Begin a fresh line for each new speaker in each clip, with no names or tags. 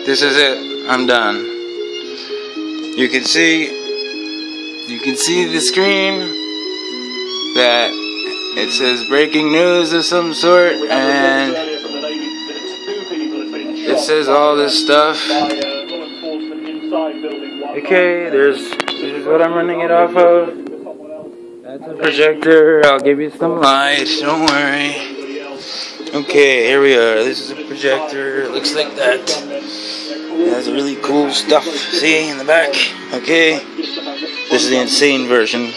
this is it. I'm done. You can see the screen that it says breaking news of some sort, and it says all this stuff. Okay, this is what I'm running it off of. That's a projector. I'll give you some light. Don't worry. Okay, here we are. This is a projector. It looks like that. It has really cool stuff. See in the back? Okay. This is the insane version.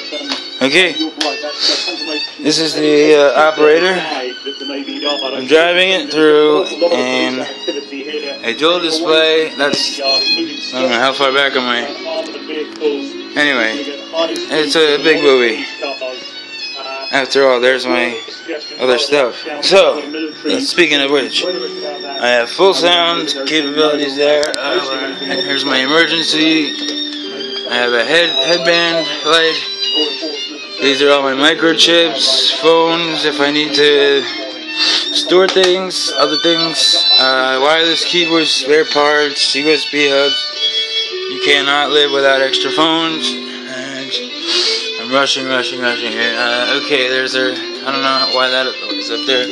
Okay. This is the operator. I'm driving it through and a dual display. That's, I don't know how far back am I. Anyway, it's a big movie. After all, there's my other stuff. So, speaking of which, I have full sound capabilities there. Here's my emergency. I have a headband light. These are all my microchips, phones if I need to store things, other things, wireless keyboards, spare parts, USB hubs. You cannot live without extra phones. And I'm rushing here. Okay, there's I don't know why that is up there.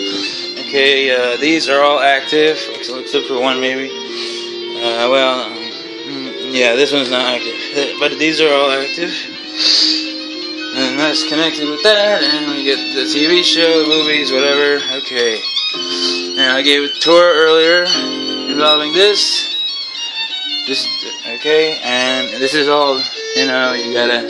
Okay, these are all active, except for one maybe. Yeah, this one's not active, but these are all active. And that's connected with that, and we get the TV show, movies, whatever. Okay. Now, I gave a tour earlier involving this. Okay, and this is all, you know, you gotta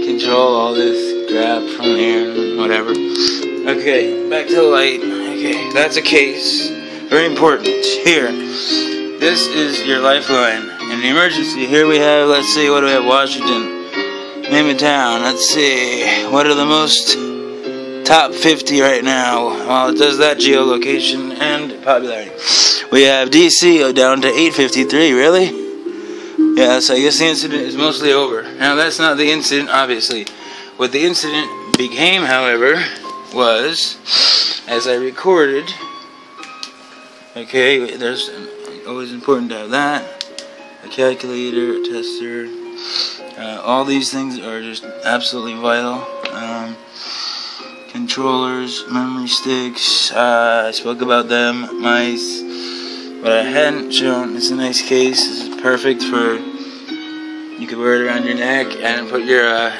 control all this crap from here, whatever. Okay, back to the light. Okay, that's a case. Very important. Here. This is your lifeline. In an emergency, here we have, let's see, what do we have? Washington. Name a town. Let's see. What are the most top 50 right now? Well, it does that geolocation and popularity. We have DC down to 853. Really? Yeah, so I guess the incident is mostly over. Now, that's not the incident, obviously. What the incident became, however, was, as I recorded, okay, there's always important to have that, a calculator, a tester. All these things are just absolutely vital. Controllers, memory sticks, I spoke about them, mice. What I hadn't shown, it's a nice case. This is perfect for, you could wear it around your neck and put your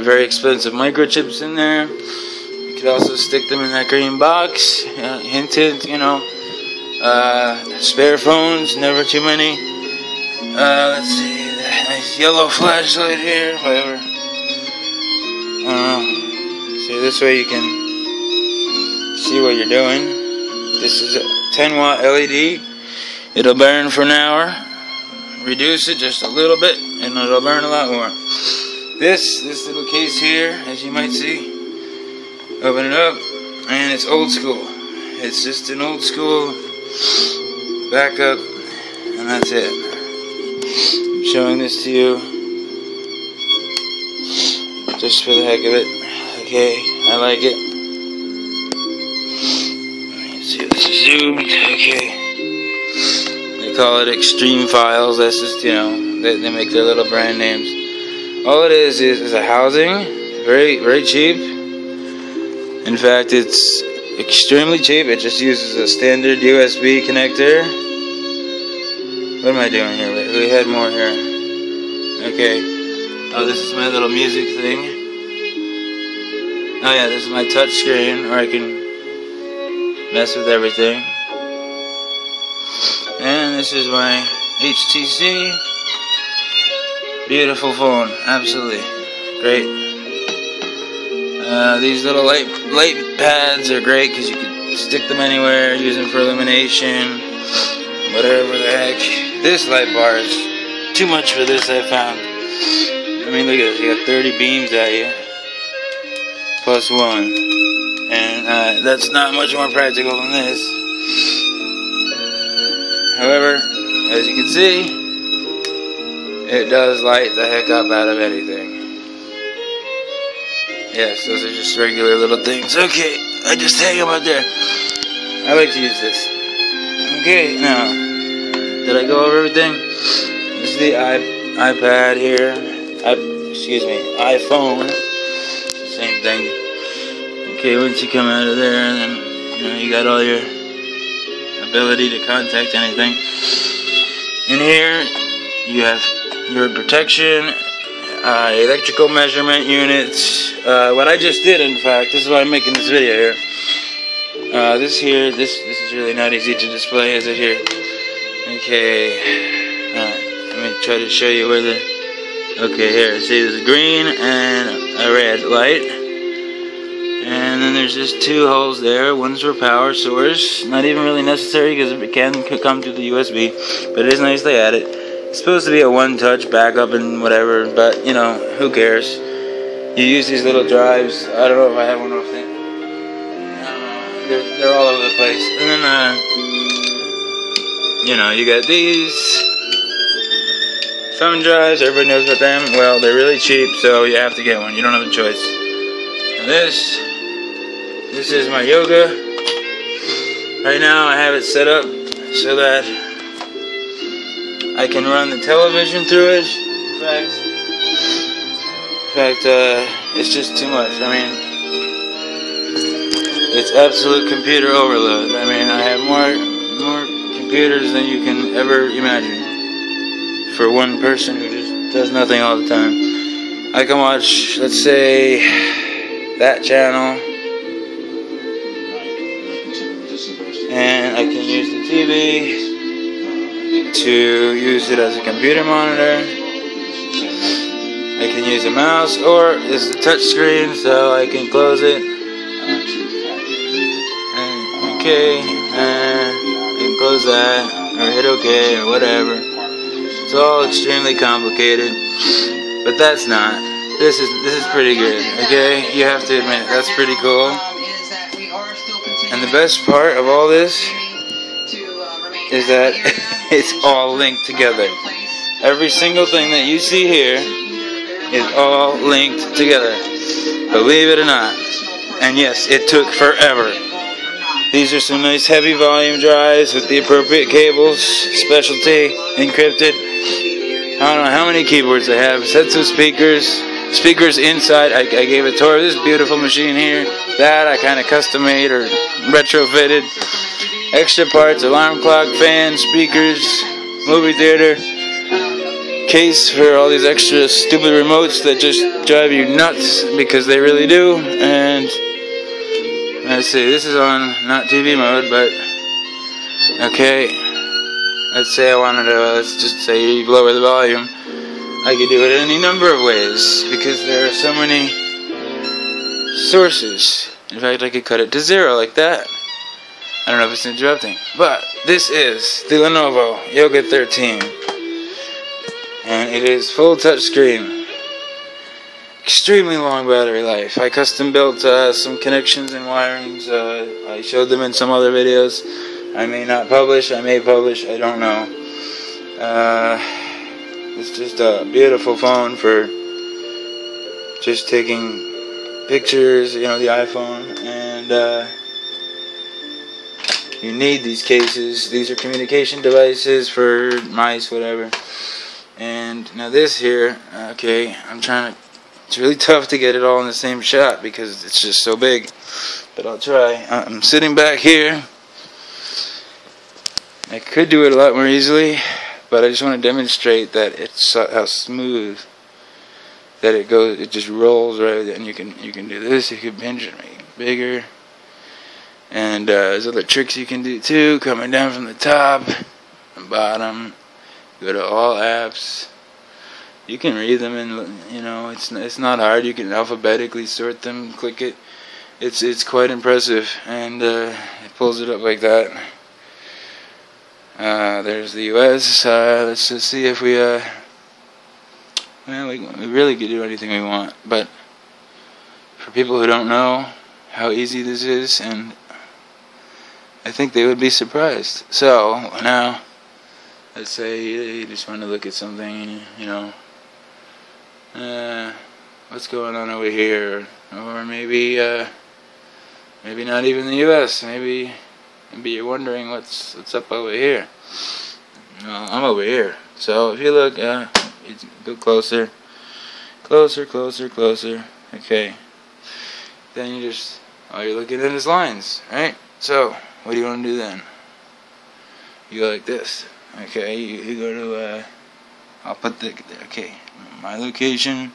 very expensive microchips in there. You could also stick them in that green box. Hinted, you know. Spare phones, never too many. Let's see. Nice yellow flashlight here, whatever. See, this way you can see what you're doing. This is a 10-watt LED. It'll burn for an hour. Reduce it just a little bit, and it'll burn a lot more. This little case here, as you might see, open it up, and it's old school. It's just an old school backup, and that's it. Showing this to you just for the heck of it. Okay, I like it. Let's see if this is zoomed. Okay, they call it Extreme Files. That's just, you know, they make their little brand names. All it is a housing, very, very cheap. In fact, it's extremely cheap. It just uses a standard USB connector. What am I doing here? We had more here. Okay. Oh, this is my little music thing. Oh yeah, this is my touch screen where I can mess with everything. And this is my HTC. Beautiful phone. Absolutely. Great. These little light pads are great because you can stick them anywhere, use them for illumination, whatever the heck. This light bar is too much for this, I found. I mean, look at this. You got 30 beams at you. Plus one. And that's not much more practical than this. However, as you can see, it does light the heck up out of anything. Yes, those are just regular little things. Okay, I just hang them out there. I like to use this. Okay, now, did I go go over everything. This is the iPad here. Excuse me, iPhone. Same thing. Okay, once you come out of there, and then you got all your ability to contact anything. In here, you have your protection, electrical measurement units. What I just did, in fact, this is why I'm making this video here. This is really not easy to display, is it here? Okay, let me try to show you where the. Okay, here. See, there's a green and a red light, and then there's just two holes there. One's for power source. Not even really necessary because it can come through the USB, but it is nice they add it. It's supposed to be a one-touch backup and whatever, but who cares? You use these little drives. I don't know if I have one of them. They're all over the place. And then you got these thumb drives. Everybody knows about them. Well, they're really cheap, so you have to get one. You don't have a choice. And this is my yoga. Right now I have it set up so that I can run the television through it. In fact, it's just too much. I mean, it's absolute computer overload. I mean, I have more computers than you can ever imagine for one person who just does nothing all the time. I can watch, let's say, that channel, and I can use the TV to use it as a computer monitor. I can use a mouse, or this is a touch screen, so I can close it. And okay, and I can close that, or hit OK, or whatever. It's all extremely complicated, but that's not. This is pretty good. Okay, you have to admit that's pretty cool. And the best part of all this is that it's all linked together. Every single thing that you see here is all linked together. Believe it or not. And yes, it took forever. These are some nice heavy volume drives with the appropriate cables, specialty, encrypted. I don't know how many keyboards they have. Sets of speakers inside. I gave a tour of this beautiful machine here. That I kind of custom made or retrofitted. Extra parts, alarm clock, fan, speakers, movie theater, case for all these extra stupid remotes that just drive you nuts, because they really do. And let's see, this is on not TV mode, but okay, let's say I wanted to, let's just say lower the volume. I could do it any number of ways, because there are so many sources. In fact, I could cut it to 0 like that. I don't know if it's interrupting, but this is the Lenovo Yoga 13, and it is full touch screen. Extremely long battery life. I custom built some connections and wirings. I showed them in some other videos. I may not publish, I may publish, I don't know. It's just a beautiful phone for just taking pictures, the iPhone, and you need these cases. These are communication devices for mice, whatever. And now this here, okay, it's really tough to get it all in the same shot because it's just so big, but I'll try. I'm sitting back here. I could do it a lot more easily, but I just want to demonstrate that it's how smooth that it goes. It just rolls right, and you can do this. You can pinch it, make it bigger, and there's other tricks you can do too. Coming down from the top, and bottom, go to all apps. You can read them, and it's not hard. You can alphabetically sort them. Click it. It's quite impressive, and it pulls it up like that. There's the US. Let's just see if we we really could do anything we want, but for people who don't know how easy this is, and I think they would be surprised. So now, let's say you just want to look at something, what's going on over here, or maybe not even the US. Maybe you're wondering what's up over here. I'm over here. So if you look, you go closer, closer, closer, closer. Okay. Then all you're looking at is lines, right? So what do you want to do then? You go like this. Okay. You go to I'll put my location.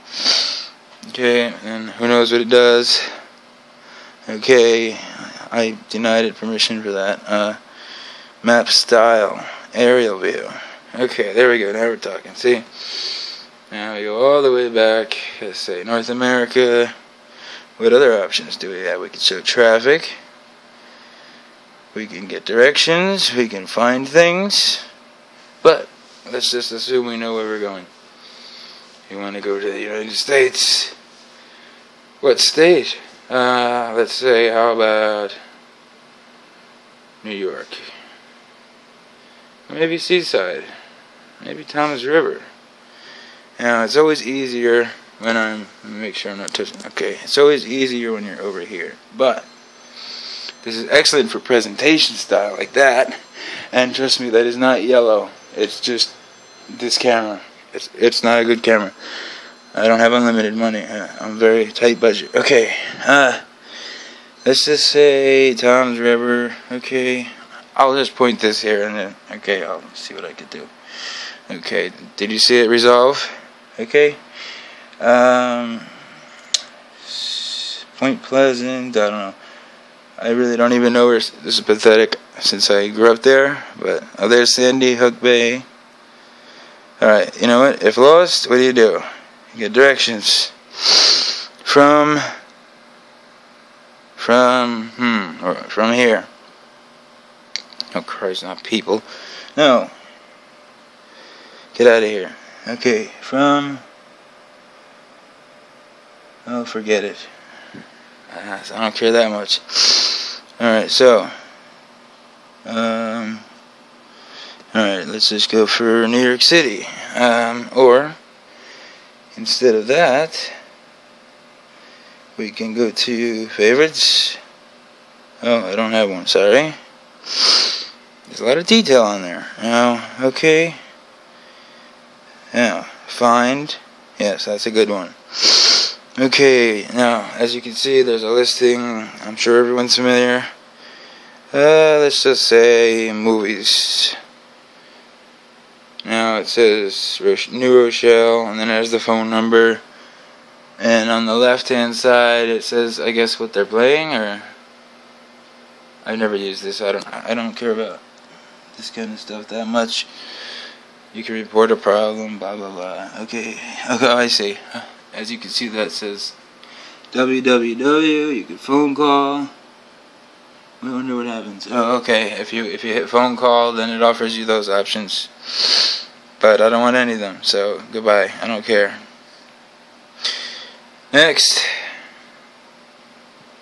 Okay, and who knows what it does. Okay, I denied it permission for that. Map style, aerial view. Okay, there we go, now we're talking, see? Now we go all the way back, let's say North America. What other options do we have? We can show traffic. We can get directions, we can find things. But let's just assume we know where we're going. You want to go to the United States. What state? Let's say, how about New York? Maybe Seaside. Maybe Thomas River. Now, it's always easier when let me make sure I'm not touching. Okay, it's always easier when you're over here. But this is excellent for presentation style like that. And trust me, that is not yellow. It's just this camera. It's not a good camera. I don't have unlimited money. I'm very tight budget. Okay. Let's just say Tom's River. Okay. I'll just point this here and then. Okay. I'll see what I can do. Okay. Did you see it resolve? Okay. Point Pleasant. I don't know. I really don't even know where. This is pathetic since I grew up there. But there's Sandy Hook Bay. Alright, you know what? If lost, what do? You get directions from here. Oh Christ, not people. No. Get out of here. Okay, oh, forget it. I don't care that much. Alright, so alright, let's just go for New York City. Or, instead of that, we can go to favorites. Oh, I don't have one, sorry. There's a lot of detail on there. Now, okay. Now, find. Yes, that's a good one. Okay, now, as you can see, there's a listing. I'm sure everyone's familiar. Let's just say movies. Now it says New Rochelle, and then there's the phone number. And on the left-hand side, it says, I guess, what they're playing, or I've never used this. I don't care about this kind of stuff that much. You can report a problem, blah blah blah. Okay, I see. As you can see, that says www. You can phone call. I wonder what happens. Oh, okay. If you hit phone call, then it offers you those options. But I don't want any of them, so goodbye. I don't care. Next,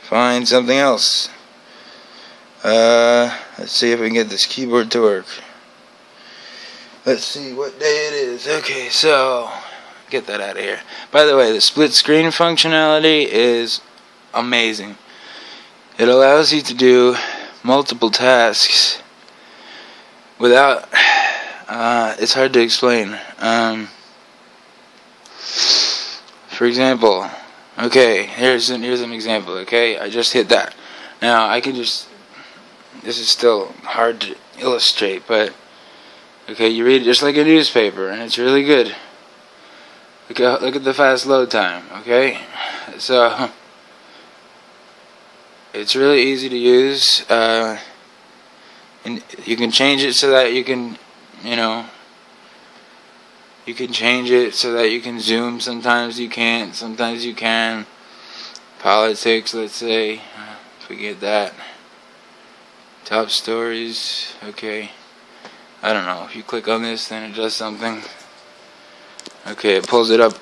find something else. Let's see if we can get this keyboard to work. Let's see what day it is. Okay, so get that out of here. By the way, the split screen functionality is amazing. It allows you to do multiple tasks without it's hard to explain. For example, okay, here's an example. Okay, I just hit that. Now I can just. This is still hard to illustrate, but okay, you read it just like a newspaper, and it's really good. Look at the fast load time. Okay, so it's really easy to use, and you can change it so that you can. You can change it so that you can zoom. Sometimes you can't. Sometimes you can. Politics, let's say. Forget that. Top stories. Okay. I don't know. If you click on this, then it does something. Okay, it pulls it up.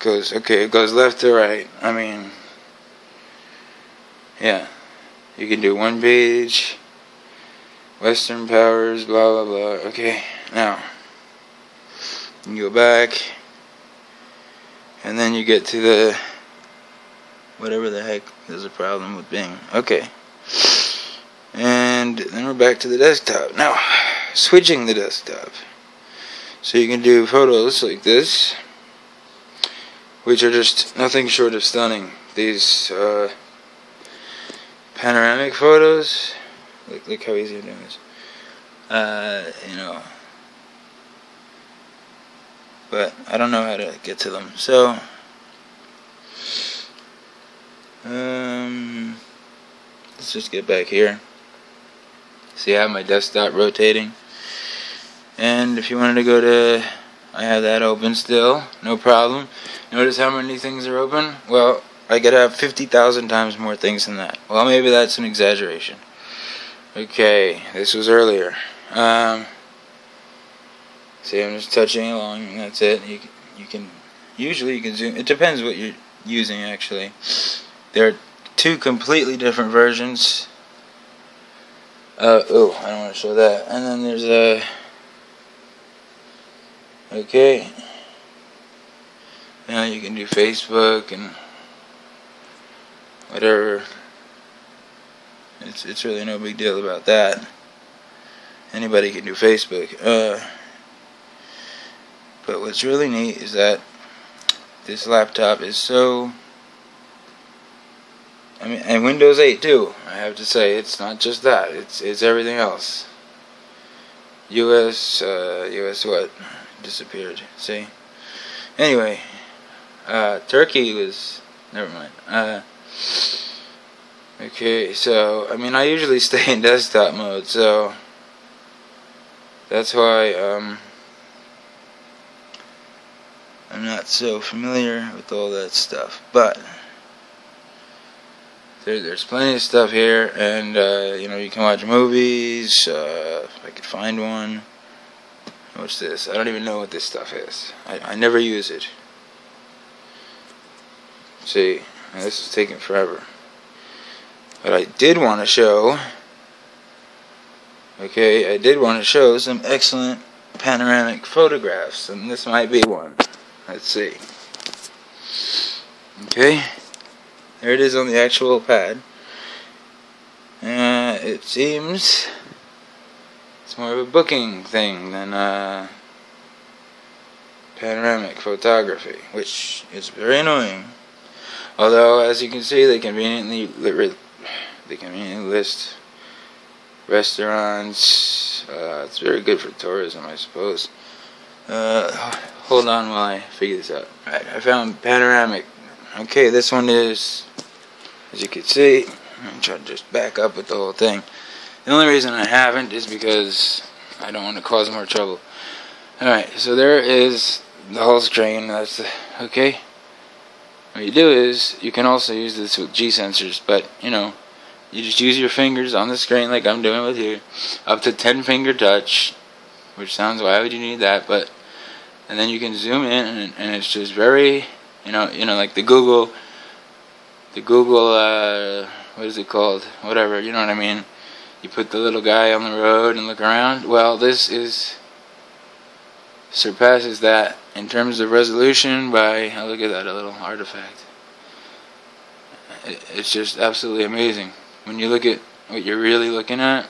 It goes left to right. I mean, yeah. You can do one page. Western powers, blah blah blah. Okay, now you go back, and then you get to the whatever the heck. There's a problem with Bing. Okay, and then we're back to the desktop. Now, switching the desktop. So you can do photos like this, which are just nothing short of stunning. These panoramic photos, look how easy I'm doing this. You know, but I don't know how to get to them. So, let's just get back here. See, I have my desktop rotating. And if you wanted to go to, I have that open still, no problem. Notice how many things are open? Well, I could have 50,000 times more things than that. Well, maybe that's an exaggeration. Okay, this was earlier. See, I'm just touching along, and that's it. You can usually you can zoom. It depends what you're using, actually. There are two completely different versions. Oh, I don't want to show that. And then there's a. Okay. Now you can do Facebook and whatever. It's really no big deal about that. Anybody can do Facebook. But what's really neat is that this laptop is so. I mean, and Windows 8 too. I have to say, it's not just that. It's everything else. US what? Disappeared. See. Anyway, Turkey was. Never mind. Okay, so I mean, I usually stay in desktop mode, so that's why I'm not so familiar with all that stuff. But there's plenty of stuff here, and you know, you can watch movies. If I could find one. What's this? I don't even know what this stuff is. I never use it. See, this is taking forever. But I did want to show. Okay, I did want to show some excellent panoramic photographs, and this might be one. Let's see. Okay, there it is on the actual pad. It seems it's more of a booking thing than panoramic photography, which is very annoying. Although, as you can see, they conveniently list restaurants. It's very good for tourism, I suppose. Hold on while I figure this out. Alright, I found panoramic. Okay, this one is, as you can see, I'm trying to just back up with the whole thing. The only reason I haven't is because I don't want to cause more trouble. Alright, so there is the whole screen. That's okay. What you do is, you can also use this with G-sensors, but, you know, you just use your fingers on the screen like I'm doing with you, up to 10 finger touch, which sounds, why would you need that, but, and then you can zoom in, and it's just very, you know, like the Google, what is it called, whatever, you know what I mean, you put the little guy on the road and look around. Well, this surpasses that in terms of resolution by, oh, look at that, a little artifact. It's just absolutely amazing. When you look at what you're really looking at,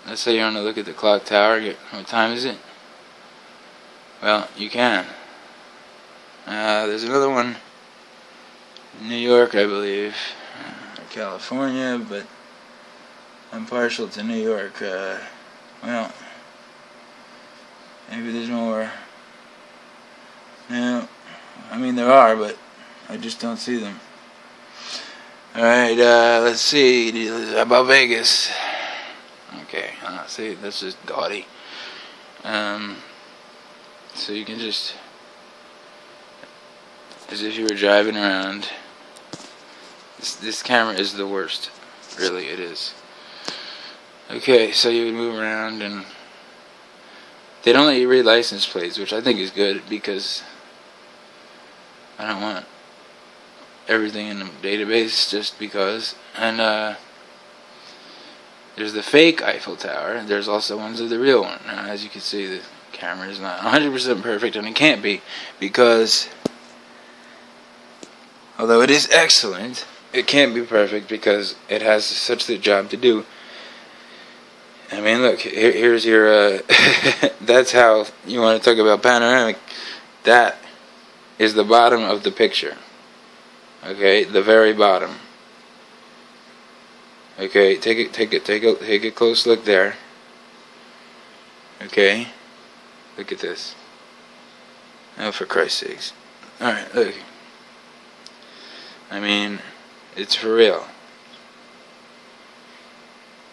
let's say you want to look at the clock tower, what time is it? Well, you can. There's another one in New York, I believe, or California, but I'm partial to New York. Well, maybe there's more. No, I mean there are, but I just don't see them. Alright, let's see. How about Vegas? Okay, see, this is gaudy. So you can just, as if you were driving around. This camera is the worst. Really, it is. Okay, so you would move around, and they don't let you read license plates, which I think is good, because I don't want everything in the database just because. And there's the fake Eiffel Tower. There's also ones of the real one. Now, as you can see, the camera is not 100% perfect, and it can't be, because although it is excellent, it can't be perfect because it has such a job to do. I mean, look, here's your, that's how you want to talk about panoramic. That is the bottom of the picture. Okay, the very bottom. Okay, take a close look there. Okay, look at this. Oh, for Christ's sakes. Alright, look. I mean, it's for real.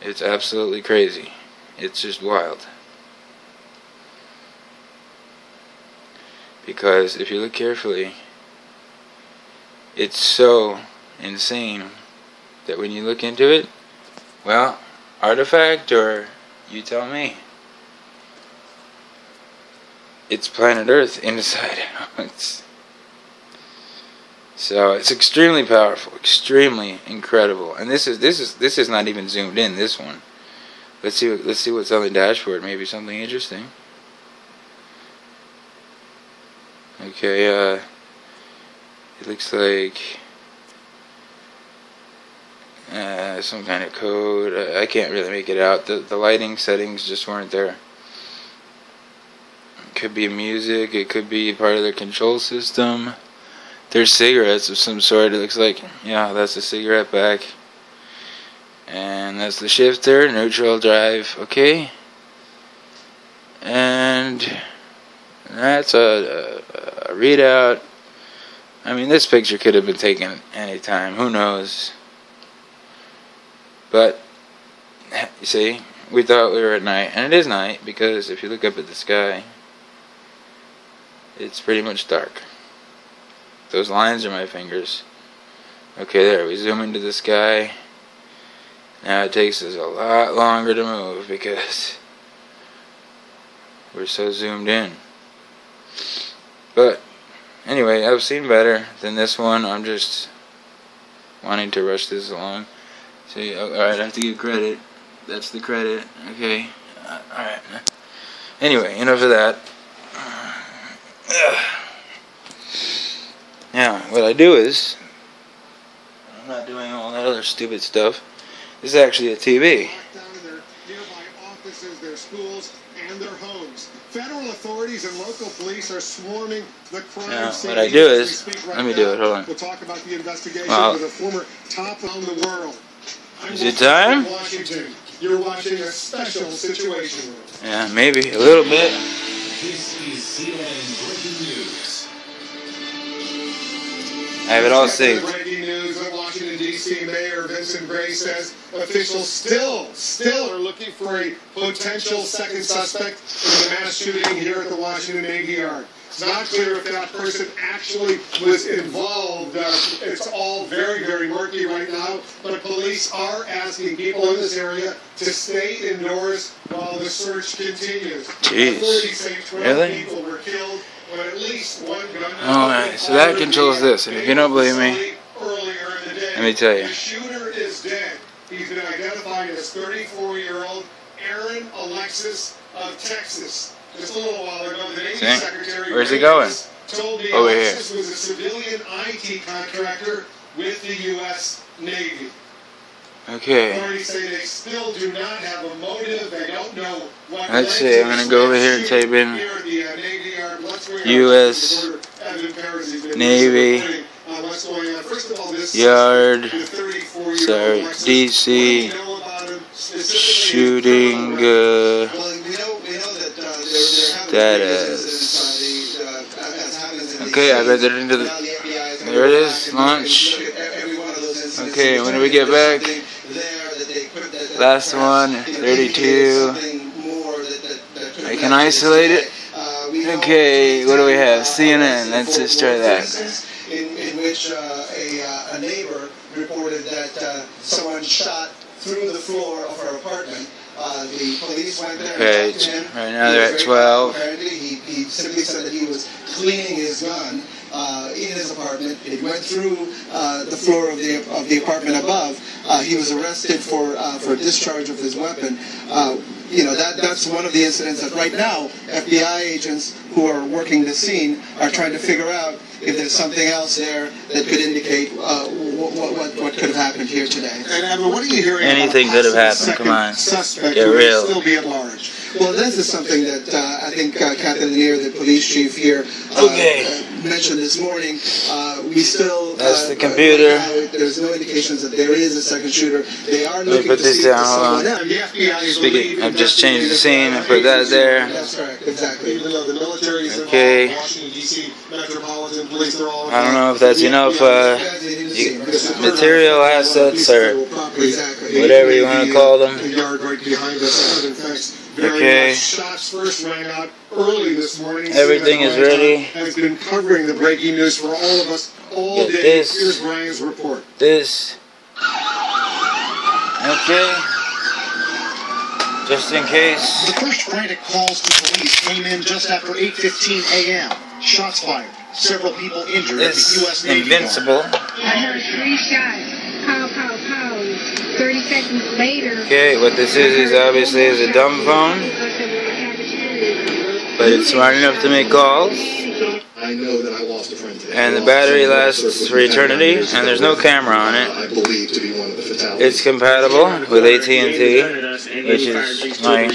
It's absolutely crazy. It's just wild. Because if you look carefully, it's so insane that when you look into it, well, artifact or you tell me. It's planet Earth inside out. So it's extremely powerful, extremely incredible, and this is not even zoomed in. This one. Let's see what's on the dashboard. Maybe something interesting. Okay, it looks like some kind of code. I can't really make it out. The lighting settings just weren't there. It could be music. It could be part of their control system. There's cigarettes of some sort. It looks like, yeah, that's a cigarette pack. And that's the shifter, neutral drive, okay. And that's a readout. I mean, this picture could have been taken any time. Who knows? But, you see, we thought we were at night. And it is night, because if you look up at the sky, it's pretty much dark. Those lines are my fingers. Okay, there, we zoom into the sky. Now it takes us a lot longer to move because we're so zoomed in. But, anyway, I've seen better than this one. I'm just wanting to rush this along. See, alright, I have to give credit. That's the credit. Okay, alright. Anyway, enough of that. Now, what I do is, I'm not doing all that other stupid stuff. This is actually a TV.
Down in their nearby offices, their schools, and their homes. Federal authorities and local police are swarming the crime scene.
What I do is, let me do it, hold on.
We'll talk about the investigation with a former top around the world.
Is it time?
Washington. You're watching a special situation room.
Yeah, maybe a little bit.
This is CNN Breaking News.
I have it all saved.
Breaking news that Washington, D.C. Mayor Vincent Gray says officials still are looking for a potential second suspect in the mass shooting here at the Washington Navy Yard. It's not clear if that person actually was involved. It's all very, very murky right now, but police are asking people in this area to stay indoors while the search continues.
Jeez.
Authorities say 12
Really?
people were killed. But at least one gunman.
Alright, so that controls this. And if you don't believe me, let me tell you.
The shooter is dead. He's been identified as 34-year-old Aaron Alexis of Texas. Just a little while ago, the Navy Secretary
Where's he going?
told me
Over
Alexis
here.
was a civilian IT contractor with the U.S. Navy.
Okay.
Authorities say they still do not have a motive. They don't know what.
Let's see. I'm gonna go over here and type in U.S. Navy Yard. Sorry, D.C. shooting status. Okay, I bet they're into the. There it is. Launch. Okay, when do we get back? Last one, 32. I can isolate it. Okay, what do we have? CNN. Let's just try that.
In which a neighbor reported that someone shot through the floor of her apartment. The police went there.
Okay, right now they're at 12.
Apparently, he simply said that he was cleaning his gun in his apartment. It went through the floor of the apartment above. He was arrested for discharge of his weapon. That's one of the incidents that right now FBI agents who are working the scene are trying to figure out if there's something else there that could indicate what could have happened here today.
And Evan, what are you hearing?
Anything could have happened. Come on.
Suspect
Get
who may
real.
still be at large.
Well, this is something that I think Captain Lanier, the police chief here, mentioned this morning. We still...
That's the computer.
There's no indications that there is a second shooter. They are
Let me
looking
put
to
this
see
down.
if
Hold on.
someone else.
And the FBI is
Speaking, I've just changed the scene. I put that there.
That's correct, exactly.
Even though the military is
Okay.
involved, Washington, D.C. Metropolitan Police, they're all
I don't know if that's enough material assets or whatever you want to call them.
The yard right behind us. In fact, very
Okay.
much shots first rang out early this morning.
Everything is ready.
Has been covering the breaking news for all of us all
Get
day.
this.
Here's Brian's report.
This. Okay. Just in case.
The first frantic calls to police came in just after 8:15 a.m. Shots fired. Several people injured at the
This
U.S. Navy
Invincible.
I heard 3 shots. Pow, pow, pow. 30 seconds later.
Okay, what this is obviously is a dumb phone, but it's smart enough to make calls.
I know that I lost a friend today.
And the battery lasts for eternity, and there's no camera on it.
I believe to be one of the fatalities.
It's compatible with AT&T, which is my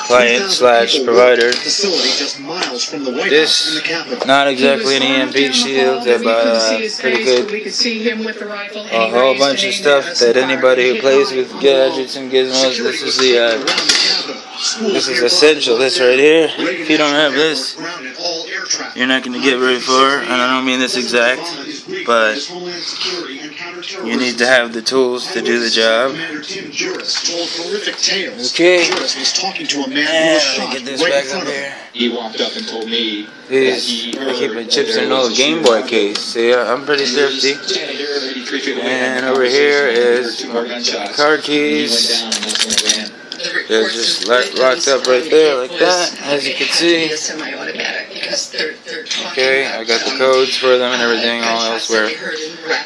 client/provider.
Facility just miles from the White House in
This,
the Capitol.
not exactly an EMP shield, but pretty good.
We could see him with the rifle.
A whole bunch of stuff that anybody who plays with gadgets and gizmos, this is essential. This right here, if you don't have this, you're not going to get very far. And I don't mean this exact, but you need to have the tools to do the job. Okay.
Was talking to a man who
And
was
let me
shot
get this
right in
back
front
up
of him.
here.
He walked up and told me
I keep my chips in an old Game Boy case. See, I'm pretty thrifty. And over here is car keys. They're just locked up right there like that, as you can see. Okay, I got the codes for them and everything all elsewhere.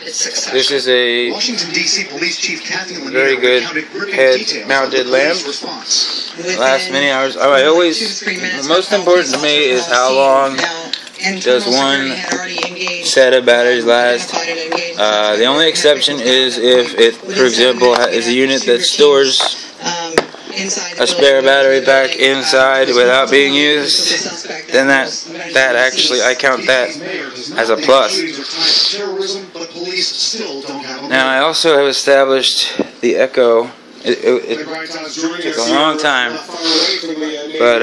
This is a
Washington, D.C. Police Chief Kathy Lanier
very good
recounted gripping details
head-mounted
of the
lamp.
police response.
Last many hours. The most important to me is how long does one set of batteries last. The only exception is if it, for example, is a unit that stores a spare battery pack inside without being used, then that actually, I count that as a plus. Now I also have established the Echo. It took a long time, but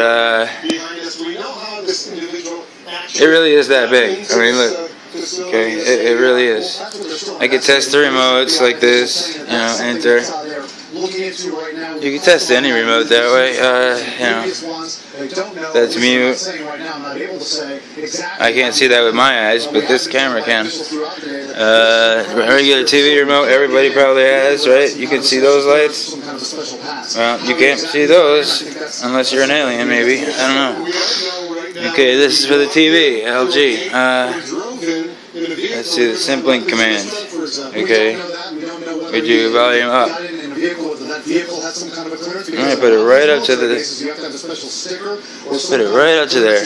it really is that big. I mean, look. Okay, it really is. I could test the remotes like this, enter. You can test any remote that way, that's mute. I can't see that with my eyes, but this camera can. Regular TV remote, everybody probably has, right? You can see those lights? Well, you can't see those unless you're an alien, maybe. I don't know. Okay, this is for the TV, LG. Let's see the Simplink command. Okay, we do volume up. I'm gonna put it right up to the. Put it right up to there.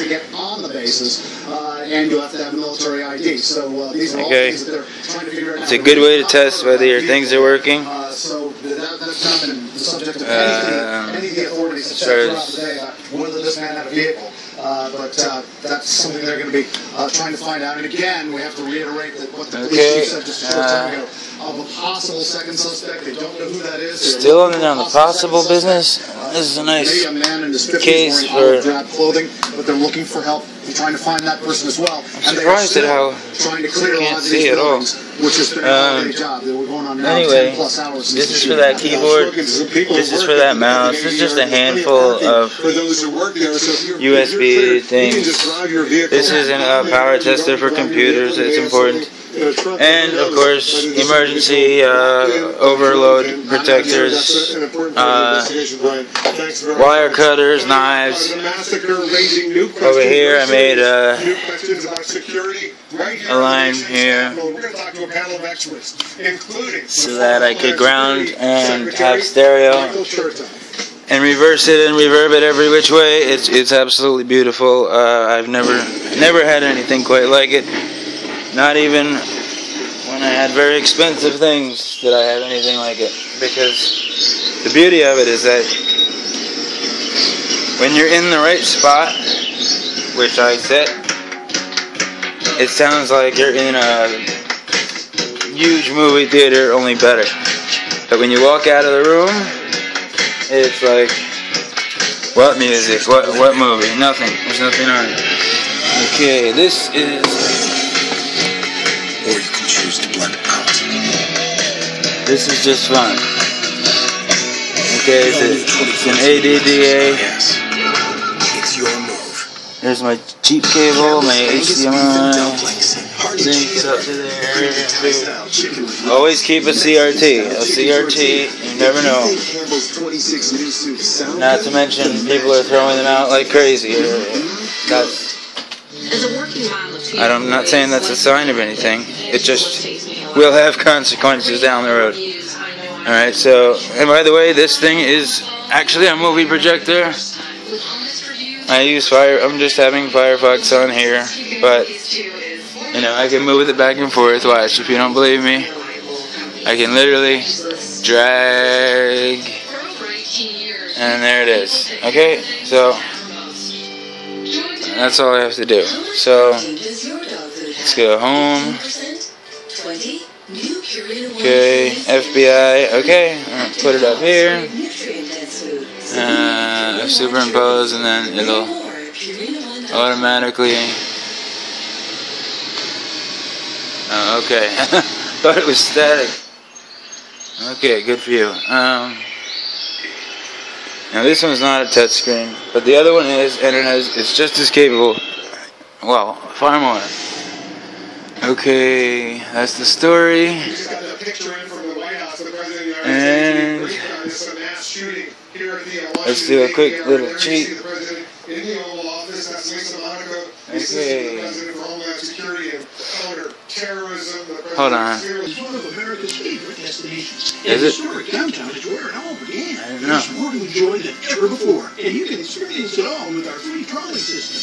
Okay, it's a good way to test whether your things are working. As far as
but that's something they're going to be trying to find out. And again, we have to reiterate that what the police chief said just a short time ago of a possible second suspect. They don't know who that is.
Still on the possible business. This is a nice case for.
Clothing, but they're looking for help. They're trying to find that person as well.
I'm surprised at how you can't see at all. Anyway, this is for that keyboard. This is for that mouse. This is just a handful of USB things. This isn't a power tester for computers. It's important. And of course, emergency overload protectors, wire cutters, knives. Over here, I made a line here so that I could ground and have stereo and reverse it and reverb it every which way. It's absolutely beautiful. I've never had anything quite like it. Not even when when I had very expensive things did I have anything like it. Because the beauty of it is that when you're in the right spot, which I set, it sounds like you're in a huge movie theater, only better. But when you walk out of the room, it's like, what music? What movie? Nothing. There's nothing on it. Okay, this is...
Or you can choose to blend out.
This is just fun. Okay, it's an ADDA.
Yes. It's your move.
There's my cheap cable, my HDMI. Links up to there. Always keep a CRT. A CRT, you never know. Not to mention, people are throwing them out like crazy. I'm not saying that's a sign of anything. It just will have consequences down the road. Alright, so, and by the way, this thing is actually a movie projector. I use I'm just having Firefox on here, but, you know, I can move it back and forth. Watch, if you don't believe me, I can literally drag, and there it is. Okay, so, that's all I have to do. So, let's go home. Okay, FBI, okay, put it up here. Superimpose, and then it'll automatically. Oh, okay. Thought it was static. Okay, good for you. Now this one's not a touchscreen, but the other one is, and it's just as capable. Well, far more. Okay, that's the story. And let's do a quick little cheat. Okay. Hold on. Is it? I don't know.
More to enjoy than ever before, and you can experience it all with our free trolley system.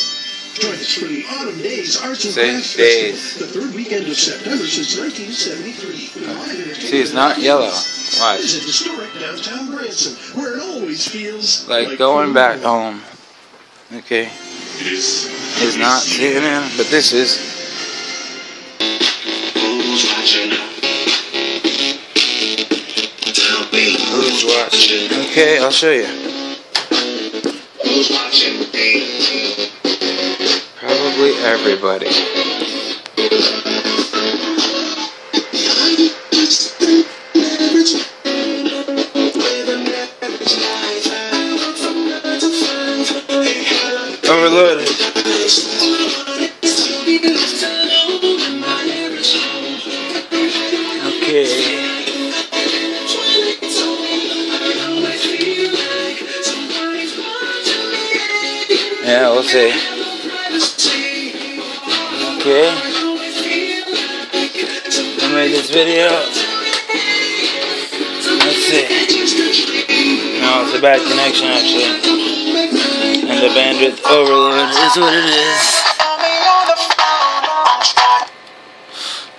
Join us for the Autumn Days Arts and Crafts Festival, the third weekend of September since 1973.
See, it's not yellow. Watch.
Visit historic downtown Branson, where it always feels
like going back home. Okay. It's not CNN, but this is. Who's watching? Okay, I'll show you.
Who's watching?
Probably everybody. Overloaded. Okay. Yeah, we'll see. Okay. I made this video. Let's see. No, it's a bad connection actually. And the bandwidth overload is what it is.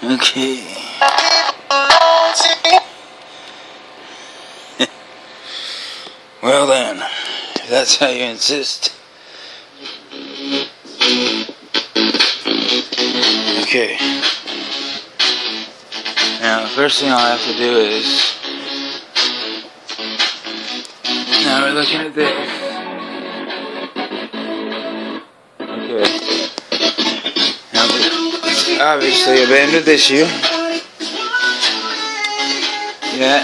Okay. Well then, if that's how you insist. Okay. Now the first thing I'll have to do is, now we're looking at this. Okay. Now, obviously a bandwidth issue. Yeah.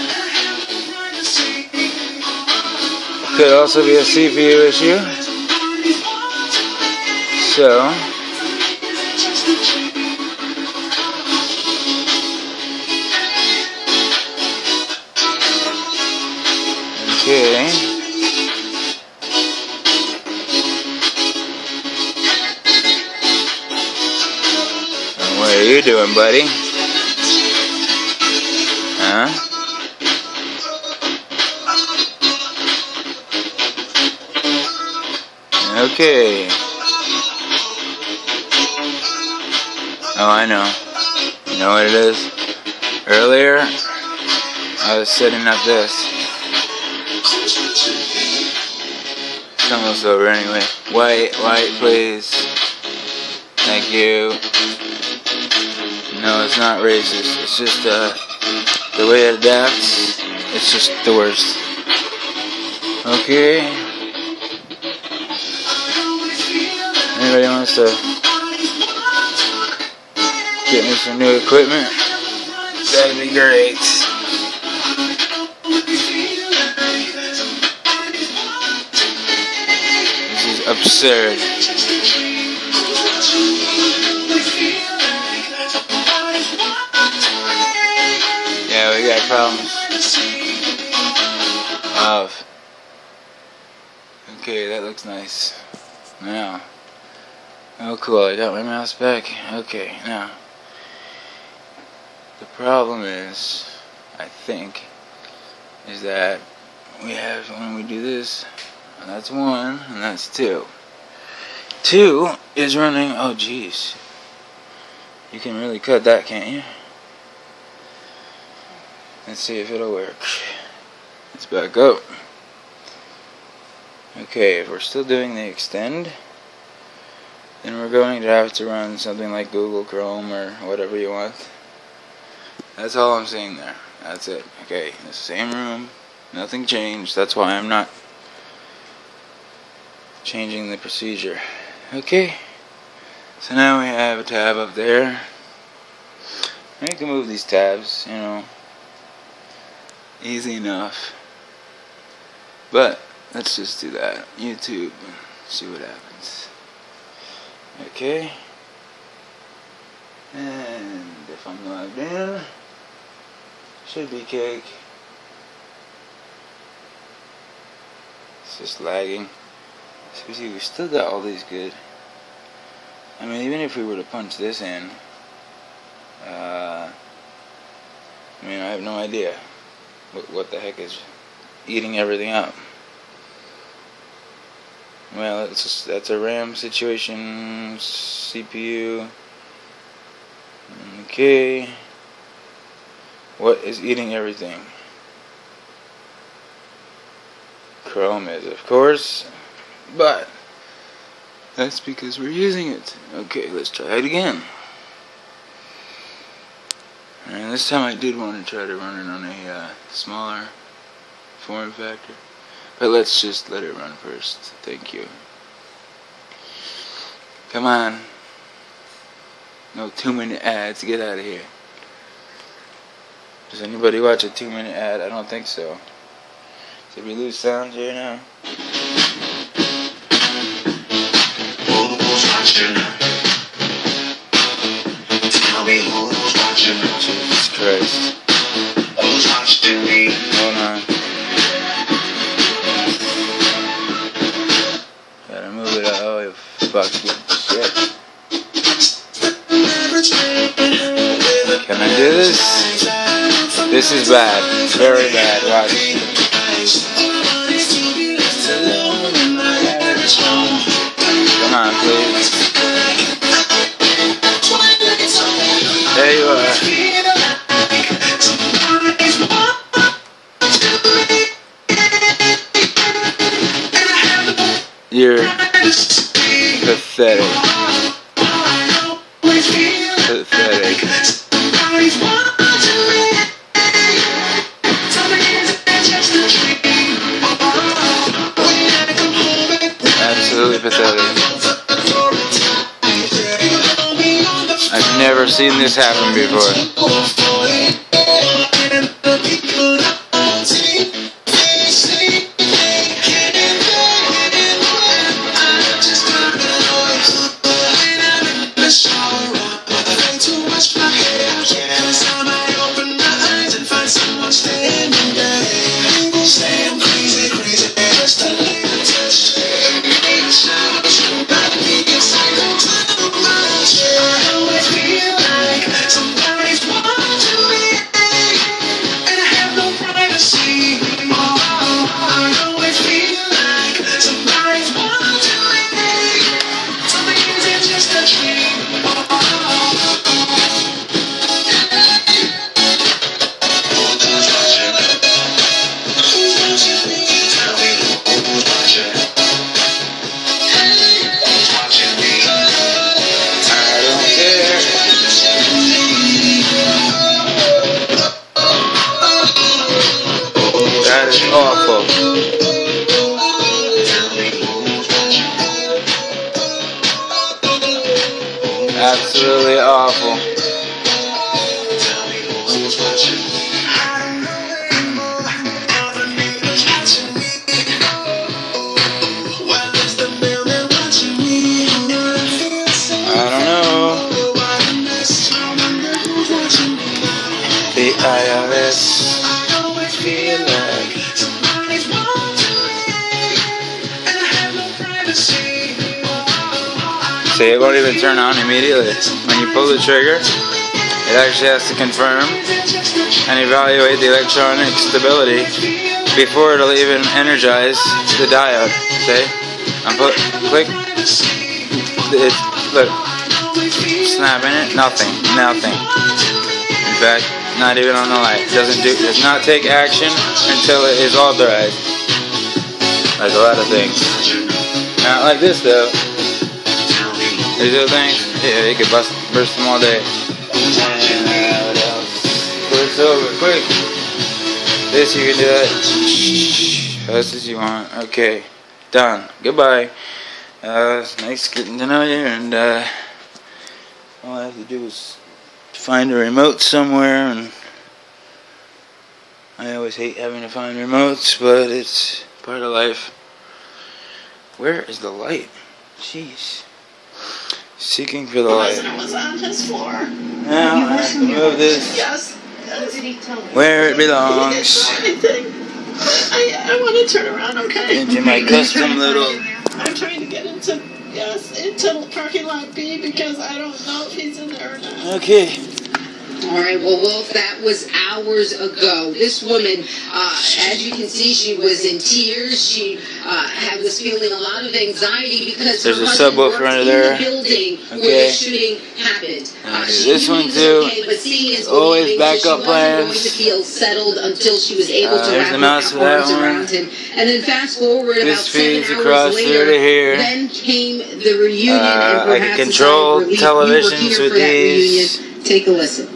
Could also be a CPU issue. So, okay. What are you doing, buddy? Huh? Okay. Oh, I know. You know what it is? Earlier, I was setting up this. It's almost over anyway. White, please. Thank you. No, it's not racist. It's just the way it adapts. It's just the worst. Okay. Anybody wants to get me some new equipment? That'd be great. This is absurd. Yeah, we got problems. Okay, that looks nice. Now, oh cool, I got my mouse back. Okay, now, the problem is, I think, is that we have, when we do this, and that's 1, and that's 2. 2 is running, oh geez. You can really cut that, can't you? Let's see if it'll work. Let's back up. Okay, if we're still doing the extend, then we're going to have to run something like Google Chrome or whatever you want. That's all I'm saying there. That's it. Okay, in the same room, nothing changed. That's why I'm not changing the procedure. Okay, so now we have a tab up there. I can move these tabs, you know, easy enough. But let's just do that. YouTube, see what happens. Okay. And if I'm logged in, should be cake. It's just lagging. So see, we still got all these good. I mean, even if we were to punch this in, I mean, I have no idea what the heck is eating everything up. Well, it's just, that's a RAM situation, CPU. Okay. What is eating everything? Chrome is, of course, but that's because we're using it. Okay, let's try it again. And this time I did want to try to run it on a smaller form factor. But let's just let it run first. Thank you. Come on. No 2-minute ads. Get out of here. Does anybody watch a 2-minute ad? I don't think so. Did we lose sound here now?
Who's watching? Tell me who's watching?
Jesus Christ.
Who's watching me?
Hold on. Gotta move it up. Oh, you fucking shit. Can I do this? This is bad. Very bad. Watch. Come on, please. There you are. You're pathetic. Pathetic. Absolutely pathetic. I've never seen this happen before. Absolutely awful. I don't know. The IRS. Feel like see, it won't even turn on immediately. When you pull the trigger, it actually has to confirm and evaluate the electronic stability before it'll even energize the diode. See? I'm click. Look. Snapping it. Nothing. In fact, not even on the light. Does not take action until it is authorized. Like a lot of things. Not like this though. These other things, yeah, you could burst them all day. And what else? It's over, quick. This you can do that. Fast as you want. Okay, done. Goodbye. It's nice getting to know you, and all I have to do is find a remote somewhere, and I always hate having to find remotes, but it's part of life. Where is the light? Jeez. Seeking for the light.
The president was on his floor.
Now I have to move this
Yes.
where it belongs.
I want to turn around, okay?
Into my custom little.
I'm trying to get into the parking lot B because I don't know if he's in there or not.
Okay.
All right, well, Wolf, that was hours ago. This woman, as you can see, she was in tears. She was feeling a lot of anxiety because
there's
her
a
husband
subwoofer
worked
under
in
there.
the building where the shooting happened.
This one too.
Okay, but seeing is
always
believing,
backup
so she wasn't
plans.
going to feel settled until she was able to
There's
wrap
the
her
mouse for that
arms
one.
around him. And then fast forward about
This
7
feeds
hours
across
later,
through to here.
then came the reunion, and
I
perhaps
can control
a sigh of relief.
televisions
We were here
with
for that
these.
reunion. Take a listen.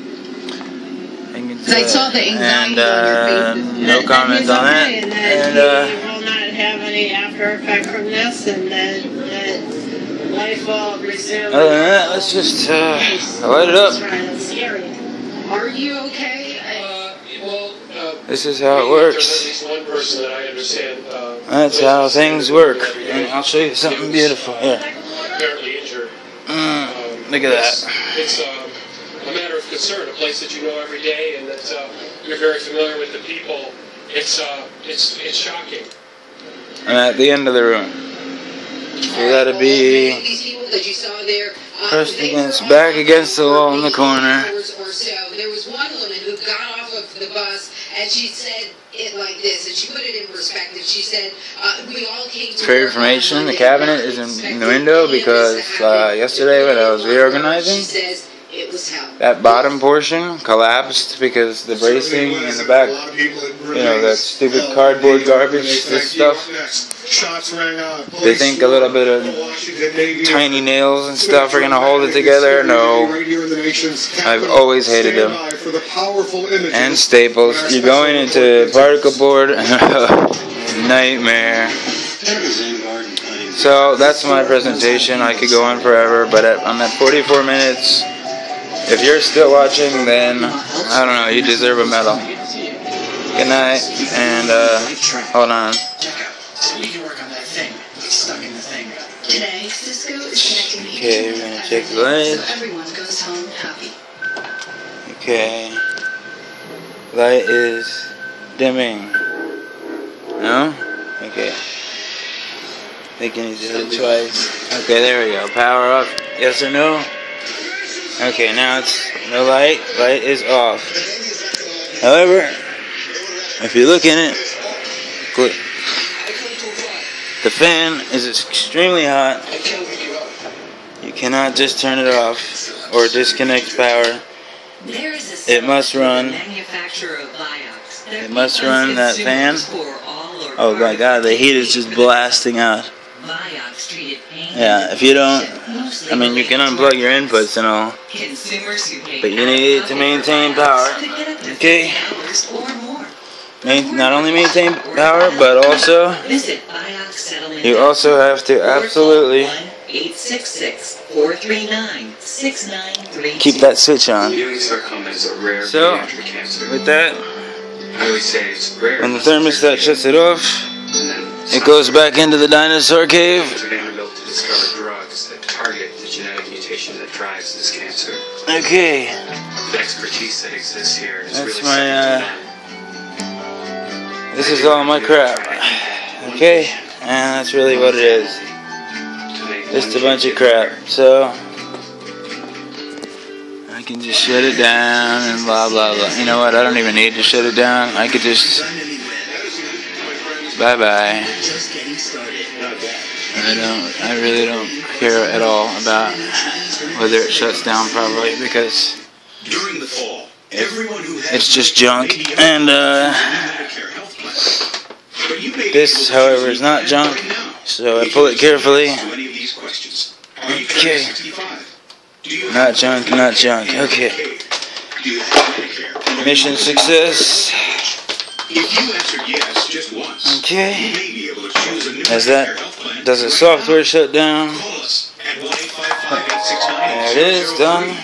I saw the anxiety on your face.
No comment on that.
And that he will not have any after effect from this, and that life will resume.
Other than that, let's just light it up.
That's scary.
Are you okay?
This is how it works.
There's at least one person that I understand.
That's how things work. And I'll show you something beautiful here.
Apparently injured.
Look at that.
It's a matter of concern, a place that you know every day, and that you're very familiar with the people. It's shocking.
I'm at the end of the room. So that'll be pressed back against the wall in the corner.
There was one woman who got off of the bus and she said it like this, and she put it in perspective. She said, we all came to
For information, the cabinet is in the window because yesterday when I was reorganizing, that bottom portion collapsed because the bracing in the back, that stupid cardboard garbage, this stuff. They think a little bit of tiny nails and stuff are going to hold it together. No. I've always hated them. And staples. You're going into particle board. Nightmare. So that's my presentation. I could go on forever, but I'm at 44 minutes. If you're still watching, then, I don't know, you deserve a medal. Good night, and, hold on.
You can work on that thing. It's stuck in the thing.
Today, Cisco is connecting the
Okay, we're going to check the light.
so everyone goes home happy.
Okay. Light is dimming. No? Okay. I think you need to hit it twice. Okay, there we go. Power up. Yes or no? Okay, now it's no light. Light is off. However, if you look in it, click. The fan is extremely hot. You cannot just turn it off or disconnect power. It must run. It must run that fan. Oh my God, the heat is just blasting out. Yeah, if you don't, I mean, you can unplug your inputs and all, but you need to maintain power. Okay? Not only maintain power, but also you also have to absolutely
866-439-6932.
Keep that switch on.
Ewing sarcoma is a rare
So,
pediatric cancer.
with that,
I always say it's rare.
when the thermostat shuts it off, it goes back into the dinosaur cave.
Vanderbilt to discover drugs that target the genetic mutation that drives this cancer.
Okay,
The expertise that exists here is
that's
really second
my,
to none.
this is all my crap. Okay, and that's really what it is. Just a bunch of crap. So, I can just shut it down and blah blah blah. You know what? I don't even need to shut it down. I could just bye bye. I really don't care at all about whether it shuts down properly because
During the fall, everyone who has
it's just junk. And this, however, is not junk. So I pull it carefully. Okay. Not junk, not junk. Okay. Mission success.
If you answered yes just once,
Okay.
you may be able to choose a new
As that does the software shut down.
Call us at 1-855-869-0003
There it is, done.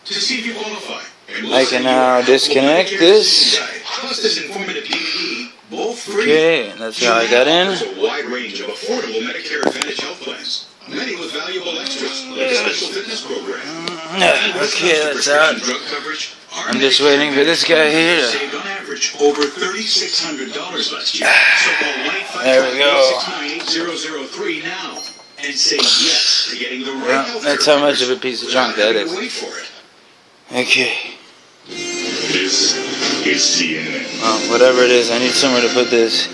to see if you qualify. And we'll
I
send
can
you
now
a
disconnect
healthcare
this.
guide, plus this informative DVD, both free.
Okay, that's how I got in.
There's a wide range of affordable Medicare Advantage health plans, many with valuable extras, like a special fitness program.
Okay, that's out.
Drug coverage.
I'm just waiting for this guy here to...
Saved on average over $3,600 last year. So call 1-855-869-8003 now and say yes to getting the right
Well,
health
that's how much of a piece of junk that is.
Wait for it.
Okay.
This is CNN.
Well, whatever it is, I need somewhere to put this.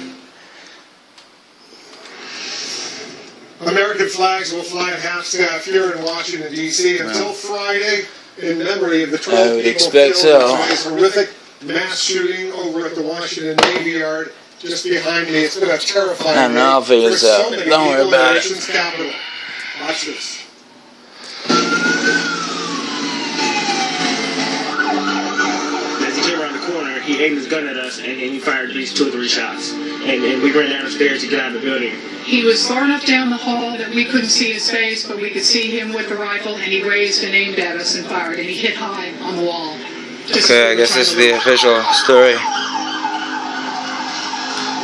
American flags will fly at half-staff here in Washington, D.C. until Friday in memory of the 12
I would
people
expect
killed
so.
in today's horrific mass shooting over at the Washington Navy Yard just behind me. It's been a terrifying
I know, I'll
day
figure
for
this
so
out.
many
Don't worry
people in
about
the
it.
nation's capital. Watch this.
As he came around the corner, he aimed his gun at us and he fired at least 2 or 3 shots. And we ran down the stairs to get out of the building.
He was far enough down the hall that we couldn't see his face, but we could see him with the rifle, and he raised and aimed at us and fired, and he hit high on the wall.
Okay, I guess this is the official story.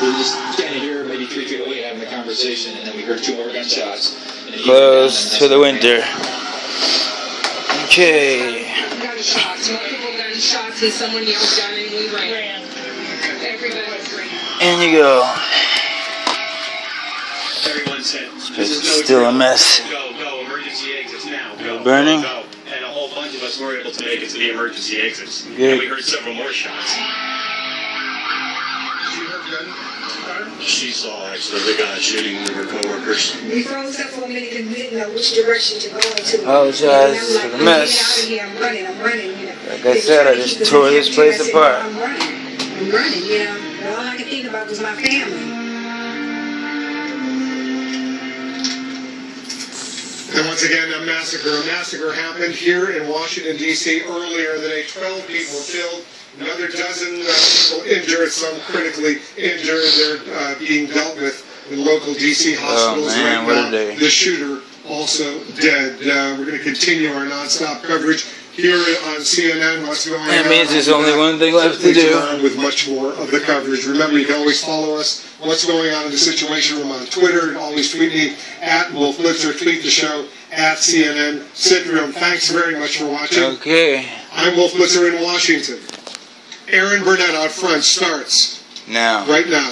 We were just standing here, maybe 3 feet away, having a conversation, and then we heard 2 more gunshots.
Closed for the winter. Okay.
Gunshots, multiple gunshots, and someone yelled gun and we ran. Everybody ran.
In you go.
Everyone said,
This is still a mess.
Go, emergency exits now. Go,
Burning?
Go. And a whole bunch of us were able to make it to the emergency exits.
Good.
And we heard several more shots. She saw actually the guy shooting one of her coworkers.
We froze up for a minute because we didn't know which direction to go into.
Apologize for the mess.
I'm running, you know.
Like I said, I just tore this place apart.
I'm running, you know. But all I could think about was my family.
And once again, a massacre happened here in Washington, D.C. earlier today. 12 people killed, another dozen people injured, some critically injured. They're being dealt with in local D.C. hospitals
man,
right
what
now.
a day.
The shooter also dead. We're going to continue our nonstop coverage here on CNN. What's going on?
That means there's only one thing left to do.
With much more of the coverage. Remember, you can always follow us. What's going on in the Situation Room on Twitter, and always tweet me at Wolf Blitzer. Tweet the show at CNN Syndrome. Thanks very much for watching.
Okay.
I'm Wolf Blitzer in Washington. Aaron Burnett out front starts
now.
right now.